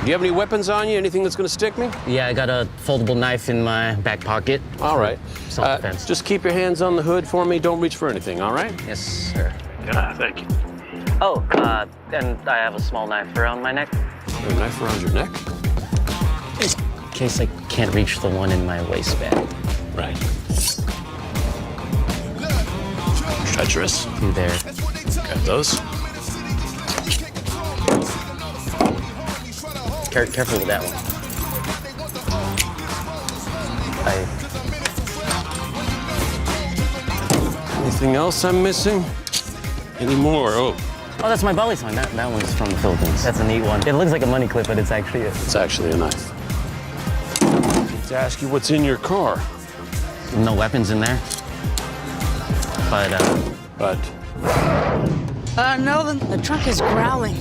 Do you have any weapons on you? Anything that's gonna stick me? Yeah, I got a foldable knife in my back pocket. All right. Self-defense. Just keep your hands on the hood for me. Don't reach for anything, all right? Yes, sir. Thank you. Oh, and I have a small knife around my neck. A knife around your neck? In case I can't reach the one in my waistband. Right. Treacherous. You there. Got those. Careful with that one. Anything else I'm missing? Any more? Oh, Oh, that's my belly sign. That one's from the Philippines. That's a neat one. It looks like a money clip, but it's actually it's actually a knife. I need to ask you what's in your car. no weapons in there. But, But No, the trunk is growling.